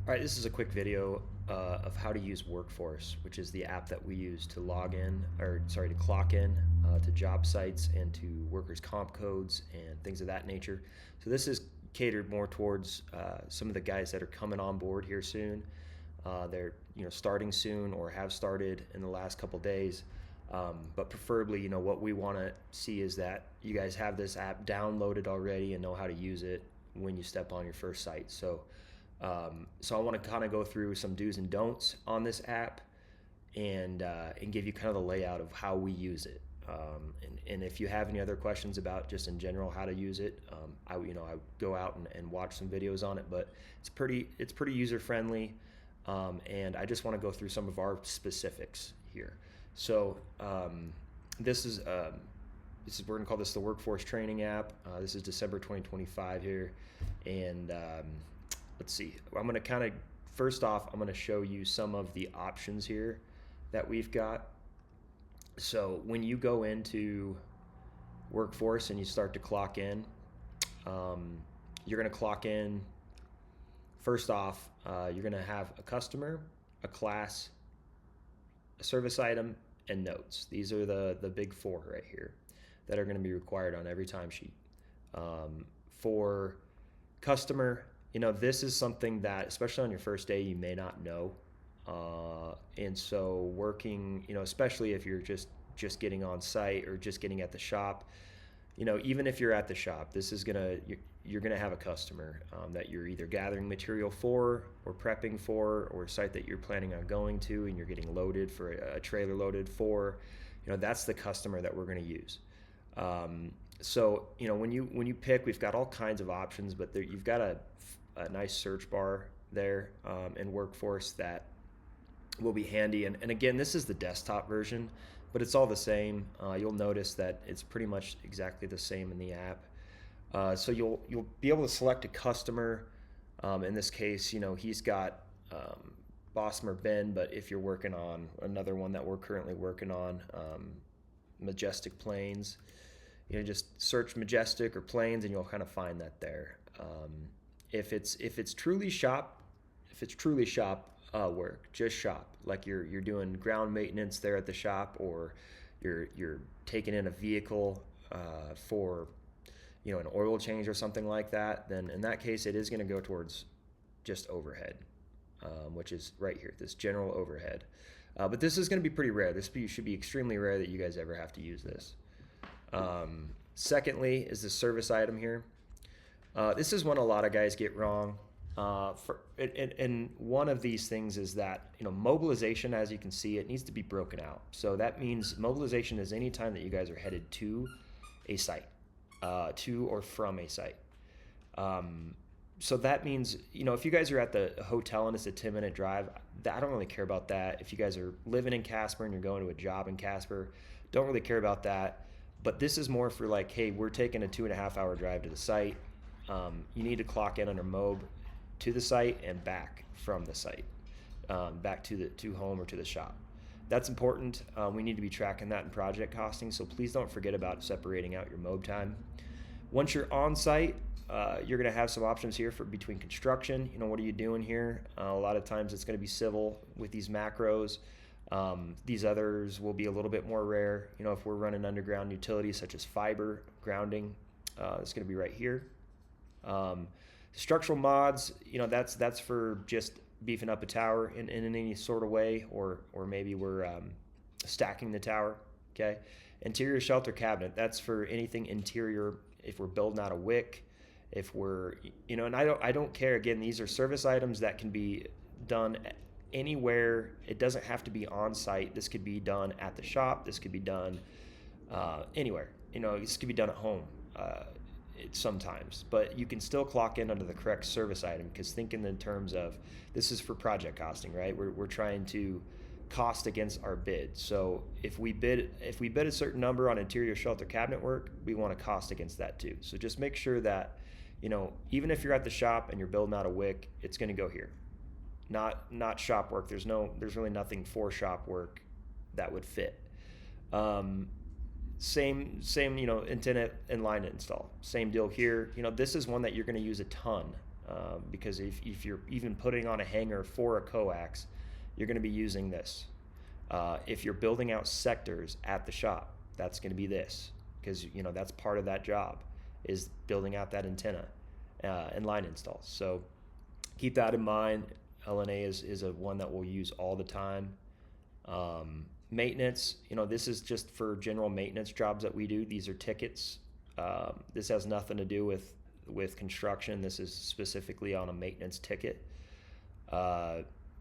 All right, this is a quick video of how to use Workforce, which is the app that we use to log in, or sorry, to clock in to job sites and to workers' comp codes and things of that nature. So this is catered more towards some of the guys that are coming on board here soon. They're starting soon or have started in the last couple days. But preferably, what we want to see is that you guys have this app downloaded already and know how to use it when you step on your first site. So I want to kind of go through some do's and don'ts on this app and give you kind of the layout of how we use it. And if you have any other questions about just in general how to use it, I go out and watch some videos on it. But it's pretty user friendly, and I just want to go through some of our specifics here. So this is we're gonna call this the Workforce Training app. This is December 2025 here, and let's see. I'm going to first off, I'm going to show you some of the options here that we've got. So when you go into Workforce and you start to clock in, you're going to clock in. First off, you're going to have a customer, a class, a service item, and notes. These are the big four right here that are going to be required on every timesheet. For customer, this is something that, especially on your first day, you may not know. And so working, especially if you're just getting on site or just getting at the shop, even if you're at the shop, you're gonna have a customer that you're either gathering material for or prepping for, or a site that you're planning on going to and you're getting loaded for a trailer loaded for. That's the customer that we're gonna use. So when you pick, we've got all kinds of options, but you've got a nice search bar there in Workforce that will be handy. And again, this is the desktop version, but it's all the same. You'll notice that it's pretty much exactly the same in the app. So you'll be able to select a customer. In this case, he's got Bosmer Ben, but if you're working on another one that we're currently working on, Majestic Plains, just search Majestic or Plains and you'll kind of find that there. If it's truly shop work, just shop, like you're doing ground maintenance there at the shop, or you're taking in a vehicle for an oil change or something like that, then in that case it is going to go towards just overhead, which is right here, this general overhead. But this is going to be pretty rare. This should be extremely rare that you guys ever have to use this. Secondly is the service item here. This is one a lot of guys get wrong. And one of these things is that mobilization, as you can see, it needs to be broken out. So that means mobilization is any time that you guys are headed to a site, to or from a site. So that means if you guys are at the hotel and it's a 10-minute drive, I don't really care about that. If you guys are living in Casper and you're going to a job in Casper, don't really care about that. But this is more for like, hey, we're taking a 2.5-hour drive to the site. You need to clock in under MOB to the site and back from the site, back to home or to the shop. That's important. We need to be tracking that in project costing, so please don't forget about separating out your MOB time. Once you're on site, you're going to have some options here for between construction. What are you doing here? A lot of times it's going to be civil with these macros. These others will be a little bit more rare. If we're running underground utilities such as fiber grounding, it's going to be right here. Structural mods, that's for just beefing up a tower in any sort of way, or maybe we're stacking the tower. Okay. Interior shelter cabinet, that's for anything interior. If we're building out a wick, if we're and I don't care. Again, these are service items that can be done anywhere. It doesn't have to be on site. This could be done at the shop. This could be done anywhere. This could be done at home sometimes, but you can still clock in under the correct service item, because thinking in terms of this is for project costing, right? We're trying to cost against our bid. So if we bid a certain number on interior shelter cabinet work, we want to cost against that too. So just make sure that even if you're at the shop and you're building out a wick, it's going to go here, not shop work. There's really nothing for shop work that would fit. Same antenna and line install. Same deal here. This is one that you're going to use a ton because if you're even putting on a hanger for a coax, you're going to be using this. If you're building out sectors at the shop, that's going to be this, because that's part of that job, is building out that antenna and line installs. So keep that in mind. LNA is a one that we'll use all the time. Maintenance, this is just for general maintenance jobs that we do. These are tickets. This has nothing to do with construction. This is specifically on a maintenance ticket.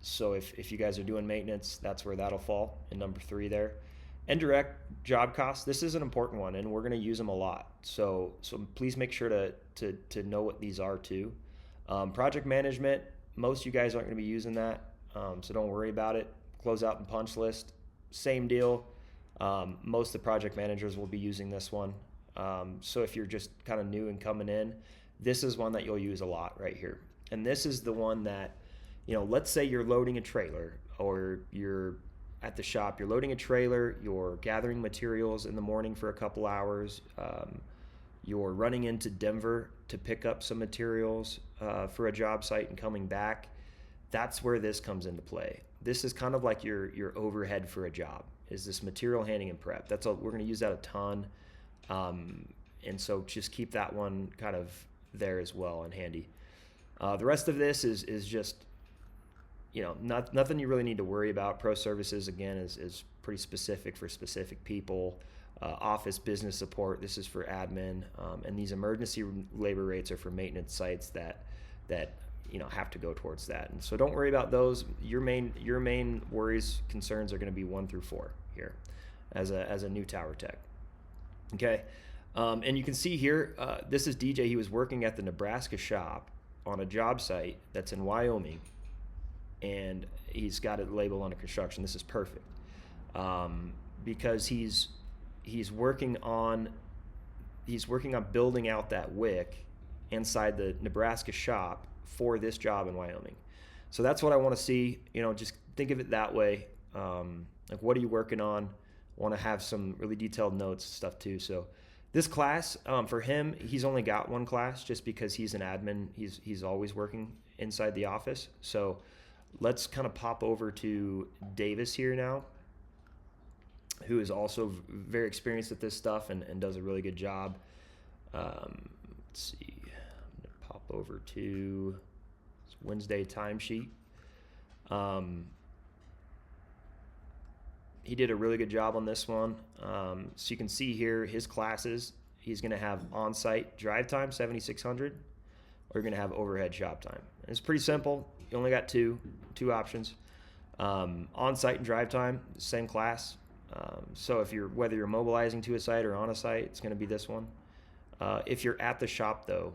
So if you guys are doing maintenance, that's where that'll fall in number 3 there. Indirect job costs, this is an important one, and we're going to use them a lot. So please make sure to know what these are too. Project management, most of you guys aren't going to be using that, so don't worry about it. Close out and punch list, same deal. Most of the project managers will be using this one. So if you're just kind of new and coming in, this is one that you'll use a lot right here. And this is the one that, let's say you're loading a trailer, or you're at the shop, you're loading a trailer, you're gathering materials in the morning for a couple hours, you're running into Denver to pick up some materials for a job site and coming back. That's where this comes into play. This is kind of like your overhead for a job, is this material handling and prep. We're going to use that a ton. And so just keep that one kind of there as well and handy. The rest of this is just, nothing you really need to worry about. Pro services, again, is pretty specific for specific people. Office business support, this is for admin. And these emergency labor rates are for maintenance sites that have to go towards that. And so don't worry about those. Your main worries, concerns are going to be 1 through 4 here as a new tower tech. Okay. And you can see here, this is DJ. He was working at the Nebraska shop on a job site that's in Wyoming, and he's got it labeled under construction. This is perfect, because he's working on building out that wick inside the Nebraska shop for this job in Wyoming. So that's what I want to see. Just think of it that way. Like, what are you working on? Want to have some really detailed notes and stuff too. So this class, for him, he's only got one class just because he's an admin. He's always working inside the office. So let's kind of pop over to Davis here now, who is also very experienced at this stuff and does a really good job. Let's see. I'm going to pop over to Wednesday timesheet. He did a really good job on this one. So you can see here his classes. He's going to have on-site drive time, 7,600, or you're going to have overhead shop time. And it's pretty simple. You only got two options. On-site and drive time, same class. So whether you're mobilizing to a site or on a site, it's going to be this one. If you're at the shop though,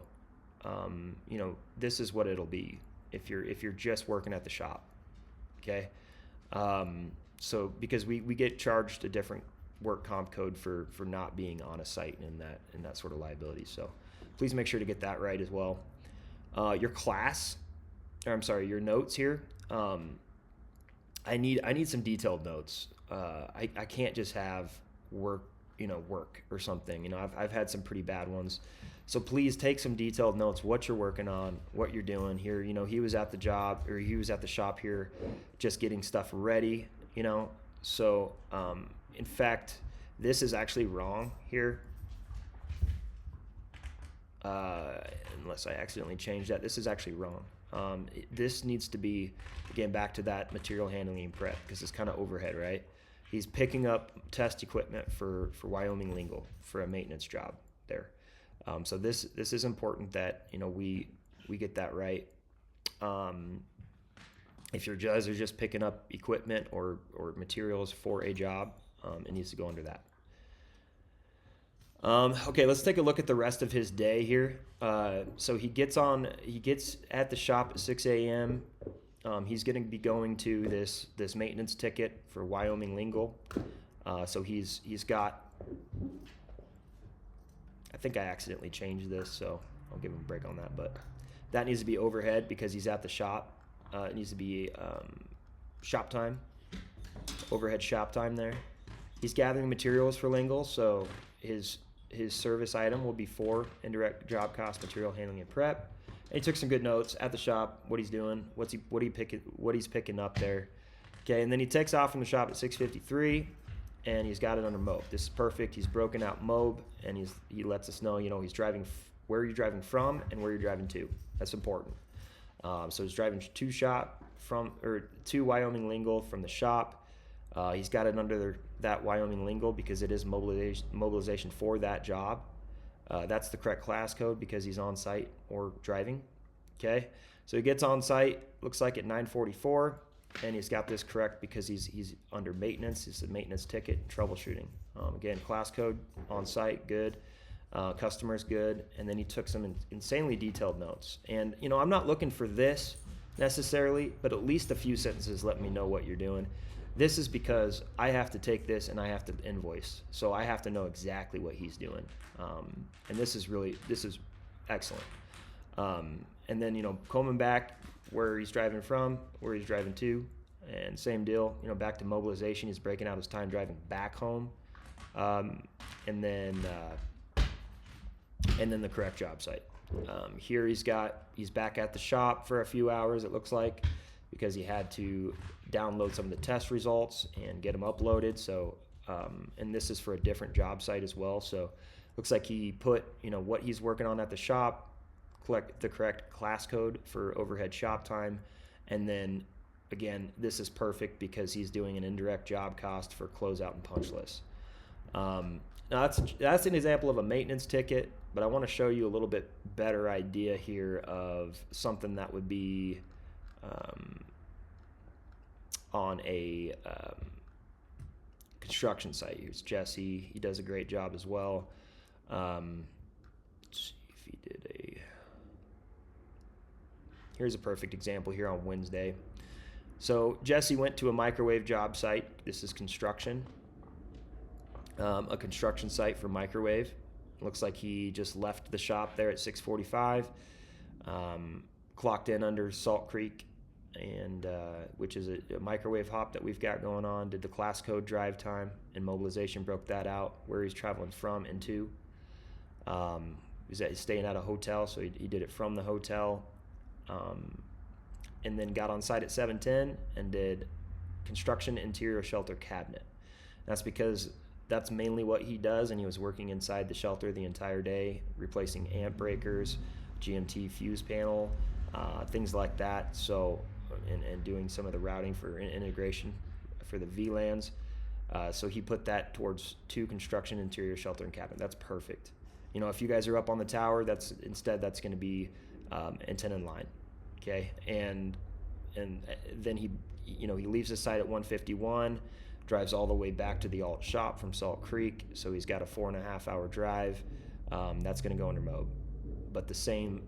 this is what it'll be if you're just working at the shop. Okay. So because we get charged a different work comp code for not being on a site and that sort of liability. So please make sure to get that right as well. Your notes here. I need some detailed notes. I can't just have work or something. I've had some pretty bad ones. So please take some detailed notes, what you're working on, what you're doing here. He was at the job, or he was at the shop here just getting stuff ready, So in fact, this is actually wrong here. Unless I accidentally changed that. This is actually wrong. This needs to be, again, back to that material handling and prep, because it's kind of overhead, right? He's picking up test equipment for Wyoming Lingle for a maintenance job there. So this is important that we get that right. If your guys are just picking up equipment or materials for a job, it needs to go under that. Okay, let's take a look at the rest of his day here. So he gets at the shop at 6 a.m. He's going to be going to this maintenance ticket for Wyoming Lingle. So he's got, I think I accidentally changed this, so I'll give him a break on that. But that needs to be overhead because he's at the shop. It needs to be shop time, overhead shop time there. He's gathering materials for Lingle, so his service item will be 4 indirect job cost, material handling and prep. And he took some good notes at the shop, what he's doing, what he's picking up there. Okay, and then he takes off from the shop at 6:53, and he's got it under mob. This is perfect. He's broken out mob, and he lets us know, he's driving where you're driving from and where you're driving to. That's important. So he's driving to Wyoming lingo from the shop. He's got it under that Wyoming lingo because it is mobilization for that job. That's the correct class code because he's on site or driving. Okay, so he gets on site, looks like at 9:44, and he's got this correct because he's under maintenance. It's a maintenance ticket, troubleshooting. Again, class code on site, good. Customers, good. And then he took some insanely detailed notes. And I'm not looking for this necessarily, but at least a few sentences let me know what you're doing. This is because I have to take this and I have to invoice, so I have to know exactly what he's doing. And this is excellent. And then coming back where he's driving from, where he's driving to, and same deal. Back to mobilization. He's breaking out his time driving back home, and then the correct job site. Here he's back at the shop for a few hours, it looks like, because he had to download some of the test results and get them uploaded. So, and this is for a different job site as well. So, looks like he put what he's working on at the shop, collect the correct class code for overhead shop time, and then again, this is perfect because he's doing an indirect job cost for closeout and punch list. Now that's an example of a maintenance ticket, but I want to show you a little bit better idea here of something that would be on a construction site. Here's Jesse. He does a great job as well. Let's see if he did here's a perfect example here on Wednesday. So Jesse went to a microwave job site. This is construction. A construction site for microwave. Looks like he just left the shop there at 6:45. Clocked in under Salt Creek, and which is a microwave hop that we've got going on. Did the class code drive time and mobilization, broke that out where he's traveling from and to. He's staying at a hotel, so he did it from the hotel, and then got on site at 7:10 and did construction interior shelter cabinet. That's because that's mainly what he does, and he was working inside the shelter the entire day, replacing amp breakers, GMT fuse panel, things like that. So, and doing some of the routing for integration for the VLANs. So he put that towards construction interior shelter and cabinet. That's perfect. If you guys are up on the tower, that's going to be antenna and line. Okay, and then he leaves the site at 1:51. Drives all the way back to the alt shop from Salt Creek, so he's got a 4.5 hour drive. That's going to go under mob, but the same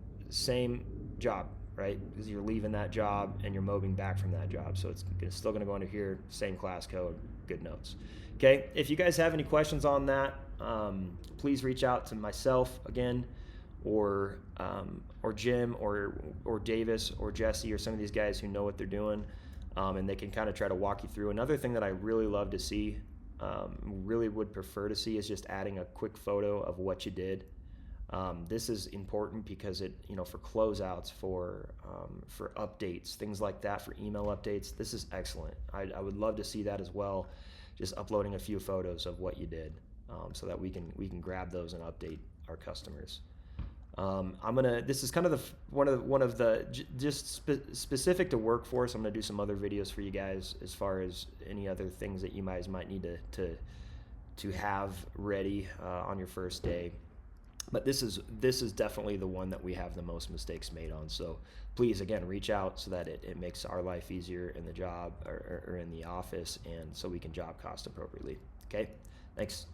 job, right? Because you're leaving that job and you're mobbing back from that job, so it's still going to go under here. Same class code, good notes. Okay, if you guys have any questions on that, please reach out to myself again, or Jim, or Davis, or Jesse, or some of these guys who know what they're doing. And they can kind of try to walk you through. Another thing that I really love to see, really would prefer to see, is just adding a quick photo of what you did. This is important because it, for closeouts, for updates, things like that, for email updates. This is excellent. I would love to see that as well. Just uploading a few photos of what you did, so that we can grab those and update our customers. This is kind of one of the specific to workforce. I'm gonna do some other videos for you guys as far as any other things that you guys might need to have ready on your first day. But this is definitely the one that we have the most mistakes made on. So please, again, reach out so that it makes our life easier in the job or in the office, and so we can job cost appropriately. Okay, thanks.